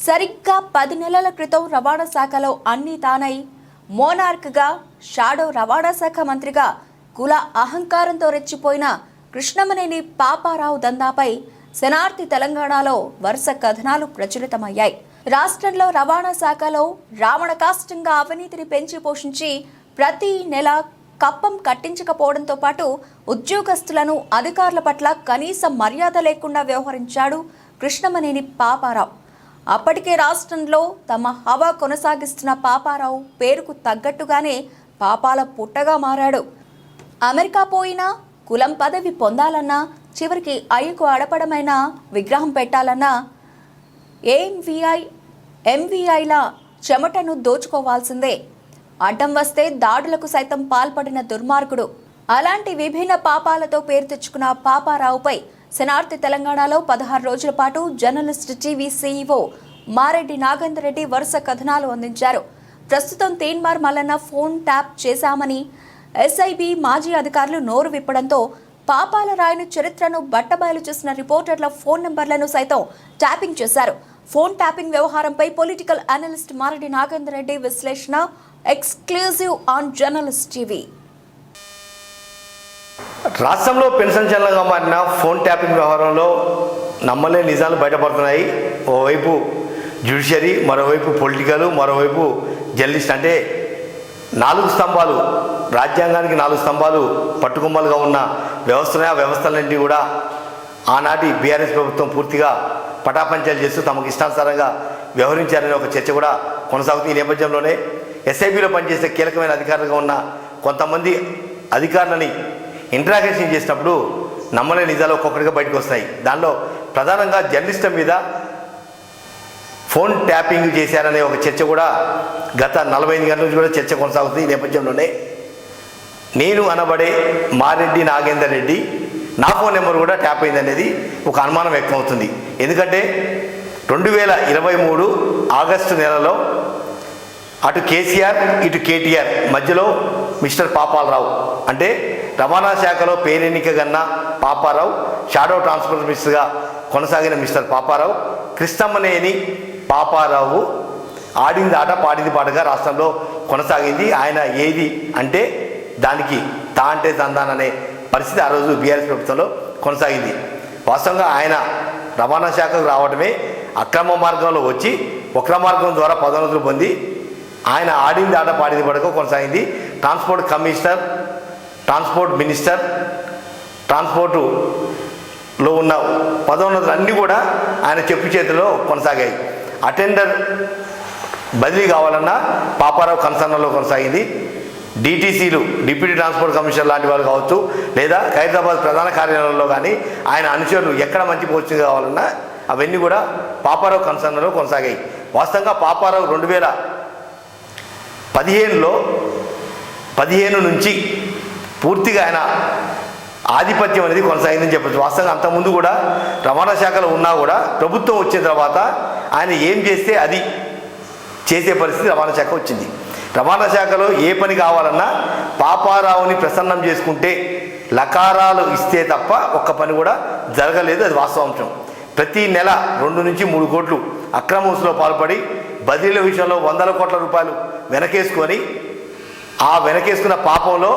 సరిగ్గా 10 నెలల క్రితం రవాణా శాఖలో అన్ని తానై మోనార్క్గా షాడో రవాణా శాఖ మంత్రిగా కుల అహంకారంతో రెచ్చిపోయిన కృష్ణమనేని పాపారావు దందాపై శనార్థి తెలంగాణలో వరుస కథనాలు ప్రచురితమయ్యాయి. రాష్ట్రంలో రవాణా శాఖలో రావణ కాష్టంగా అవినీతిని పెంచి పోషించి ప్రతి నెల కప్పం కట్టించకపోవడంతో పాటు ఉద్యోగస్తులను అధికారుల పట్ల కనీస మర్యాద లేకుండా వ్యవహరించాడు కృష్ణమనేని పాపారావు. అప్పటికే రాష్ట్రంలో తమ హవా కొనసాగిస్తున్న పాపారావు పేరుకు తగ్గట్టుగానే పాపాల పుట్టగా మారాడు. అమెరికా పోయినా, కులం పదవి పొందాలన్నా, చివరికి అయ్యకు అడపడమైన విగ్రహం పెట్టాలన్నా ఎంవీఐల చెమటను దోచుకోవాల్సిందే. అడ్డం వస్తే దాడులకు సైతం పాల్పడిన దుర్మార్గుడు. అలాంటి విభిన్న పాపాలతో పేరు తెచ్చుకున్న పాపారావుపై శనార్థి తెలంగాణలో 16 రోజుల పాటు journalist TV CEO Mareddy Nagender Reddy వరుస కథనాలు అందించారు. ప్రస్తుతం తీన్మార్ మల్లన్న ఫోన్ ట్యాప్ చేశామని ఎస్ఐబి మాజీ అధికారులు నోరు విప్పడంతో పాపాల రాయని చరిత్రను బట్టబయలు చేసిన రిపోర్టర్ల ఫోన్ నంబర్లను సైతం ట్యాపింగ్ చేశారు. ఫోన్ ట్యాపింగ్ వ్యవహారంపై పొలిటికల్ అనలిస్ట్ మారెడ్డి నాగేందర్ రెడ్డి విశ్లేషణ ఎక్స్క్లూజివ్ ఆన్ జర్నలిస్ట్ టీవీ. రాష్ట్రంలో పెన్షన్ చల్లంగా మారిన ఫోన్ ట్యాపింగ్ వ్యవహారంలో నమ్మలేని నిజాలు బయటపడుతున్నాయి. ఓవైపు జ్యుడిషియరీ, మరోవైపు పొలిటికల్, మరోవైపు జర్నలిస్ట్. అంటే 4 స్తంభాలు, రాజ్యాంగానికి 4 స్తంభాలు పట్టుకొమ్మలుగా ఉన్న వ్యవస్థనే. ఆ వ్యవస్థలన్నింటినీ కూడా ఆనాటి బీఆర్ఎస్ ప్రభుత్వం పూర్తిగా పటాపంచాలు చేస్తూ తమకు ఇష్టానుసారంగా వ్యవహరించారనే ఒక చర్చ కూడా కొనసాగుతుంది. ఈ నేపథ్యంలోనే ఎస్ఐబిలో పనిచేసే కీలకమైన అధికారులుగా ఉన్న కొంతమంది అధికారులని ఇంట్రాగేషన్ చేసినప్పుడు నమ్మలేని నిజాలు ఒక్కొక్కటిగా బయటకు వస్తాయి. దానిలో ప్రధానంగా జర్నలిస్టుల మీద ఫోన్ ట్యాపింగ్ చేశారనే ఒక చర్చ కూడా గత 45 గంటల నుంచి కూడా చర్చ కొనసాగుతుంది. ఈ నేపథ్యంలోనే నేను అనబడే మారెడ్డి నాగేందర్ రెడ్డి నా ఫోన్ నెంబర్ కూడా ట్యాప్ అయింది అనేది ఒక అనుమానం వ్యక్తం అవుతుంది. ఎందుకంటే 2023 ఆగస్టు నెలలో అటు కేసీఆర్ ఇటు కేటీఆర్ మధ్యలో మిస్టర్ పాపాలరావు, అంటే రవాణా శాఖలో పేరెన్నిక గన్న పాపారావు, షాడో ట్రాన్స్పోర్ట్ మినిస్టర్గా కొనసాగిన మిస్టర్ పాపారావు, కృష్ణమనేని పాపారావు ఆడింది ఆట పాడింది పాటగా రాష్ట్రంలో కొనసాగింది. ఆయన ఏది అంటే దానికి తా అంటే తందాననే పరిస్థితి ఆ రోజు బీఆర్ఎస్ ప్రభుత్వంలో కొనసాగింది. వాస్తవంగా ఆయన రవాణా శాఖకు రావడమే అక్రమ మార్గంలో వచ్చి వక్ర మార్గం ద్వారా పదోన్నతులు పొంది ఆయన ఆడింది ఆట పాడింది పడక కొనసాగింది. ట్రాన్స్పోర్ట్ కమిషనర్, ట్రాన్స్పోర్ట్ మినిస్టర్, ట్రాన్స్పోర్టులో ఉన్న పదోన్నతులు అన్నీ కూడా ఆయన చెప్పు చేతిలో కొనసాగాయి. అటెండర్ బదిలీ కావాలన్నా పాపారావు కన్సర్న్లో కొనసాగింది. డిటీసీలు, డిప్యూటీ ట్రాన్స్పోర్ట్ కమిషనర్ లాంటి వాళ్ళు కావచ్చు, లేదా ఖైరతాబాద్ ప్రధాన కార్యాలయంలో కానీ ఆయన అనుచరులు ఎక్కడ మంచి పోస్టింగ్ కావాలన్నా అవన్నీ కూడా పాపారావు కన్సర్న్లో కొనసాగాయి. వాస్తవంగా పాపారావు 2015 నుంచి పూర్తిగా ఆయన ఆధిపత్యం అనేది కొనసాగిందని చెప్పచ్చు. వాస్తవంగా అంతకుముందు కూడా రవాణా శాఖలో ఉన్నా కూడా ప్రభుత్వం వచ్చిన తర్వాత ఆయన ఏం చేస్తే అది చేసే పరిస్థితి రవాణా శాఖ వచ్చింది. రవాణా శాఖలో ఏ పని కావాలన్నా పాపారావుని ప్రసన్నం చేసుకుంటే లకారాలు ఇస్తే తప్ప ఒక్క పని కూడా జరగలేదు. అది వాస్తవాంశం. ప్రతి నెల 2 నుంచి 3 కోట్లు అక్రమ వసూలులో పాల్పడి బదిలీల విషయంలో 100 కోట్ల రూపాయలు వెనకేసుకొని ఆ వెనకేసుకున్న పాపంలో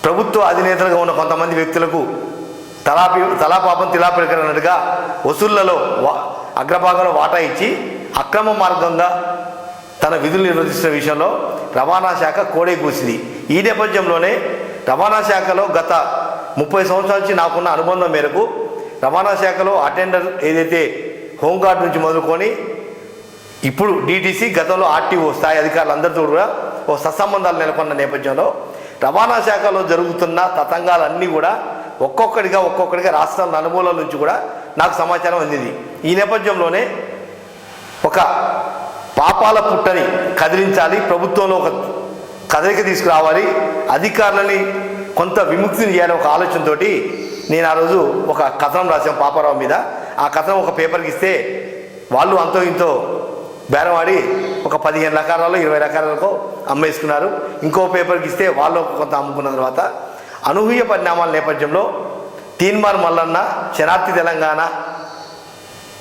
ప్రభుత్వ అధినేతలుగా ఉన్న కొంతమంది వ్యక్తులకు తలా పాపం తిలాపిలకరన్నట్టుగా వసూళ్లలో అగ్రభాగంలో వాటా ఇచ్చి అక్రమ మార్గంగా తన విధులు నిర్వర్తిస్తున్న విషయంలో రవాణా శాఖ కోడే కూసింది. ఈ నేపథ్యంలోనే రవాణా శాఖలో గత 30 సంవత్సరాల నుంచి నాకున్న అనుబంధం మేరకు రవాణా శాఖలో అటెండర్ ఏదైతే హోంగార్డ్ నుంచి మొదలుకొని ఇప్పుడు డిటీసీ, గతంలో ఆర్టీఓ స్థాయి అధికారులందరితో కూడా ఓ సత్సంబంధాలు నెలకొన్న నేపథ్యంలో రవాణా శాఖలో జరుగుతున్న తతంగాలన్నీ కూడా ఒక్కొక్కడిగా రాష్ట్రాల నలుమూలల నుంచి కూడా నాకు సమాచారం అందింది. ఈ నేపథ్యంలోనే ఒక పాపాల పుట్టని కదిలించాలి, ప్రభుత్వంలో ఒక కదలిక తీసుకురావాలి, అధికారులని కొంత విముక్తిని చేయాలి ఒక ఆలోచనతో నేను ఆ రోజు ఒక కథనం రాశాను పాపారావు మీద. ఆ కథనం ఒక పేపర్కి ఇస్తే వాళ్ళు అంతో ఇంతో బేరవాడి ఒక 15 రకాలలో 20 రకాలకు అమ్మేసుకున్నారు. ఇంకో పేపర్కి ఇస్తే వాళ్ళు కొంత అమ్ముకున్న తర్వాత అనూహ్య పరిణామాల నేపథ్యంలో తీన్మార్ మల్లన్న శనార్థి తెలంగాణ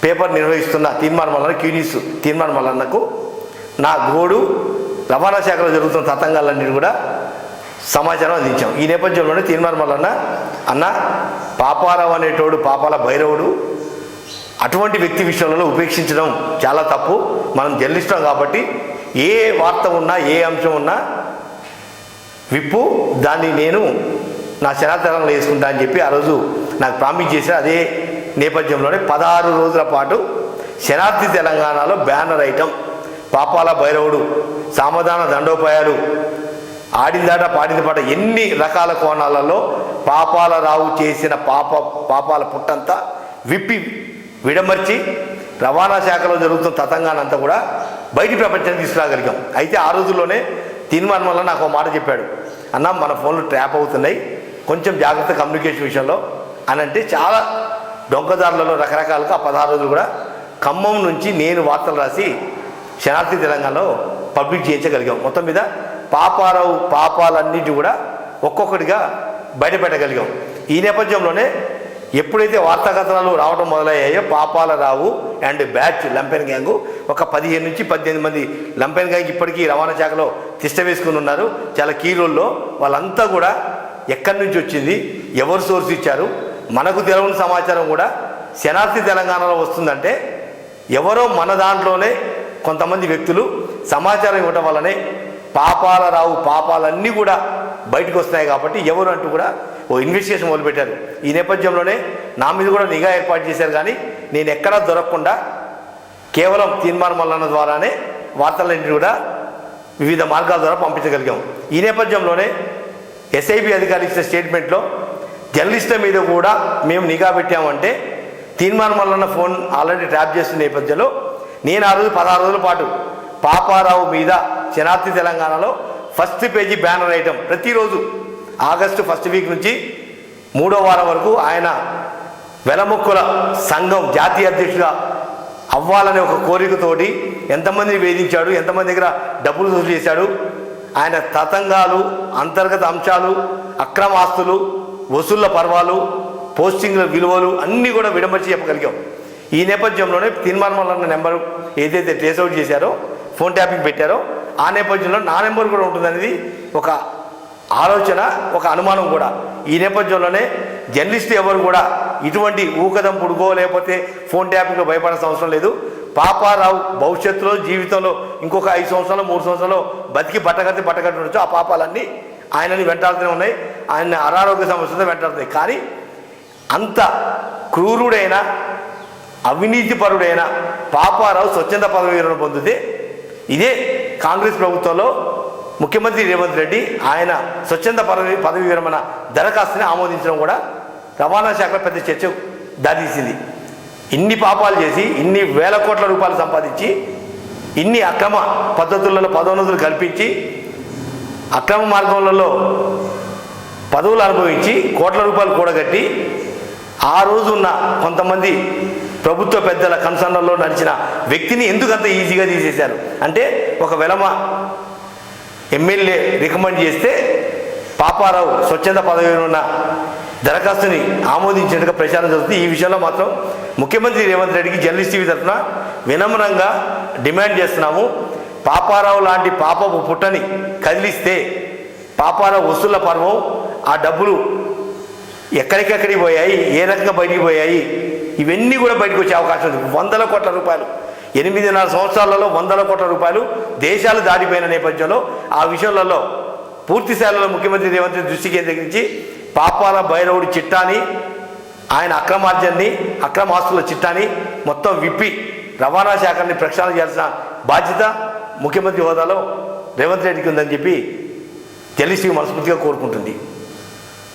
పేపర్ నిర్వహిస్తున్న తీర్మానం వలన క్యూనిస్ తీర్మానం వలనకు నా గోడు రవాణా శాఖలో జరుగుతున్న తతంగాలన్నీ కూడా సమాచారం అందించాం. ఈ నేపథ్యంలోనే తీర్మానం వలన అన్న పాపారావు అనేటోడు పాపాల భైరవుడు, అటువంటి వ్యక్తి విషయంలో ఉపేక్షించడం చాలా తప్పు. మనం జర్నలిస్టులం కాబట్టి ఏ వార్త ఉన్నా ఏ అంశం ఉన్నా విప్పు దాన్ని నేను నా శనార్థంలో వేసుకుంటా అని చెప్పి ఆ రోజు నాకు ప్రామిస్ చేశారు. అదే నేపథ్యంలోనే 16 రోజుల పాటు శనార్థి తెలంగాణలో బ్యానర్ ఐటమ్ పాపాల భైరవుడు, సామధాన దండోపాయాలు, ఆడిందాట పాడింది పాట, ఎన్ని రకాల కోణాలలో పాపాలరావు చేసిన పాపాల పుట్టంతా విప్పి విడమర్చి రవాణా శాఖలో జరుగుతున్న తతంగానంతా కూడా బయటి ప్రపంచానికి తీసుకురాగలిగాం. అయితే ఆ రోజుల్లోనే తీర్మానం వల్ల నాకు ఒక మాట చెప్పాడు, అన్న మన ఫోన్లు ట్రాప్ అవుతున్నాయి, కొంచెం జాగ్రత్త కమ్యూనికేషన్ విషయంలో అని. అంటే చాలా డొంకదారులలో రకరకాలుగా 16 రోజులు కూడా ఖమ్మం నుంచి నేను వార్తలు రాసి శనార్థి తెలంగాణలో పబ్లిక్ చేయించగలిగాం. మొత్తం మీద పాపారావు పాపాలన్నిటి కూడా ఒక్కొక్కటిగా బయటపెట్టగలిగాం. ఈ నేపథ్యంలోనే ఎప్పుడైతే వార్తా కథనాలు రావడం మొదలయ్యాయో Papalarao and batch lumpen gang ఒక 15 నుంచి 18 మంది లంపెన్ గ్యాంగ్ ఇప్పటికీ రవాణా శాఖలో తిష్ట వేసుకుని ఉన్నారు. చాలా కీ రోల్లో. వాళ్ళంతా కూడా ఎక్కడి నుంచి వచ్చింది, ఎవరు సోర్స్ ఇచ్చారు, మనకు తెలియని సమాచారం కూడా శనార్థి తెలంగాణలో వస్తుందంటే ఎవరో మన దాంట్లోనే కొంతమంది వ్యక్తులు సమాచారం ఇవ్వటం వల్లనే పాపాలరావు పాపాలన్నీ కూడా బయటకు వస్తున్నాయి. కాబట్టి ఎవరు అంటూ కూడా ఓ ఇన్వెస్టిగేషన్ మొదలుపెట్టారు. ఈ నేపథ్యంలోనే నా మీద కూడా నిఘా ఏర్పాటు చేశారు. కానీ నేను ఎక్కడా దొరకకుండా కేవలం తీర్మానం వలన ద్వారానే వార్తలన్నింటినీ కూడా వివిధ మార్గాల ద్వారా పంపించగలిగాం. ఈ నేపథ్యంలోనే ఎస్ఐబి అధికారి ఇచ్చిన స్టేట్మెంట్లో జర్నలిస్టుల మీద కూడా మేము నిఘా పెట్టామంటే తీర్మానం వలన ఫోన్ ఆల్రెడీ ట్రాప్ చేస్తున్న నేపథ్యంలో నేను ఆ రోజు 16 రోజుల పాటు పాపారావు మీద శనార్థి తెలంగాణలో ఫస్ట్ పేజీ బ్యానర్ ఐటమ్ ప్రతిరోజు ఆగస్టు ఫస్ట్ వీక్ నుంచి 3వ వారం వరకు ఆయన వెలముక్కుల సంఘం జాతీయ అధ్యక్షుడిగా అవ్వాలనే ఒక కోరికతోటి ఎంతమందిని వేధించాడు, ఎంతమంది దగ్గర డబ్బులు వసూలు చేశాడు, ఆయన తతంగాలు, అంతర్గత అంశాలు, అక్రమ ఆస్తులు, వసూళ్ల పర్వాలు, పోస్టింగ్ల విలువలు అన్నీ కూడా విడమర్చి చెప్పగలిగాం. ఈ నేపథ్యంలోనే తీర్మానం వల్ల నెంబరు ఏదైతే ట్రేస్అవుట్ చేశారో, ఫోన్ ట్యాపింగ్ పెట్టారో ఆ నేపథ్యంలో నా నెంబర్ కూడా ఉంటుందనేది ఒక ఆలోచన, ఒక అనుమానం కూడా. ఈ నేపథ్యంలోనే జర్నలిస్టు ఎవరు కూడా ఇటువంటి ఊకదం పుడుకో లేకపోతే ఫోన్ ట్యాపింగ్లో భయపడాల్సిన అవసరం లేదు. పాపారావు భవిష్యత్తులో జీవితంలో ఇంకొక 5 సంవత్సరాలు 3 సంవత్సరాలు బతికి పట్టకట్టి ఉండొచ్చు. ఆ పాపాలన్నీ ఆయనని వెంటాడుతూనే ఉన్నాయి, ఆయన అనారోగ్య సమస్యలతో వెంటాడుతున్నాయి. కానీ అంత క్రూరుడైన అవినీతిపరుడైన పాపారావు స్వచ్ఛంద పదవి విరమణ పొందితే ఇదే కాంగ్రెస్ ప్రభుత్వంలో ముఖ్యమంత్రి రేవంత్ రెడ్డి ఆయన స్వచ్ఛంద పదవి విరమణ దరఖాస్తుని ఆమోదించడం కూడా రవాణా శాఖలో పెద్ద చర్చ దారితీసింది. ఇన్ని పాపాలు చేసి ఇన్ని వేల కోట్ల రూపాయలు సంపాదించి ఇన్ని అక్రమ పద్ధతులలో పదోన్నతులు కల్పించి అక్రమ మార్గంలో పదవులు అనుభవించి కోట్ల రూపాయలు కూడగట్టి ఆ రోజు ఉన్న కొంతమంది ప్రభుత్వ పెద్దల కన్సర్న్లో నడిచిన వ్యక్తిని ఎందుకంత ఈజీగా తీసేశారు అంటే ఒక వెలమ ఎమ్మెల్యే రికమెండ్ చేస్తే పాపారావు స్వచ్ఛంద పదవి ఉన్న దరఖాస్తుని ఆమోదించినట్టుగా ప్రచారం జరుగుతుంది. ఈ విషయంలో మాత్రం ముఖ్యమంత్రి రేవంత్ రెడ్డికి జర్నలిస్ట్ టీవీ తరఫున వినమ్రంగా డిమాండ్ చేస్తున్నాము. పాపారావు లాంటి పాపపు పుట్టని కదిలిస్తే పాపారావు వసూళ్ల పర్వం, ఆ డబ్బులు ఎక్కడికెక్కడికి పోయాయి, ఏ రకంగా బయటికి పోయాయి, ఇవన్నీ కూడా బయటకు వచ్చే అవకాశం ఉంది. 100 కోట్ల రూపాయలు 8.5 సంవత్సరాలలో 100 కోట్ల రూపాయలు దేశాలు దాటిపోయిన నేపథ్యంలో ఆ విషయాలలో పూర్తి స్థాయిలో ముఖ్యమంత్రి రేవంత్ రెడ్డి దృష్టి కేంద్రీకరించి పాపాల భైరవుడి చిట్టాని, ఆయన అక్రమార్జన్ని, అక్రమాస్తుల చిట్టాని మొత్తం విప్పి రవాణా శాఖని ప్రక్షాళన చేయాల్సిన బాధ్యత ముఖ్యమంత్రి హోదాలో రేవంత్ రెడ్డికి ఉందని చెప్పి జర్నలిస్ట్ మనస్ఫూర్తిగా కోరుకుంటుంది.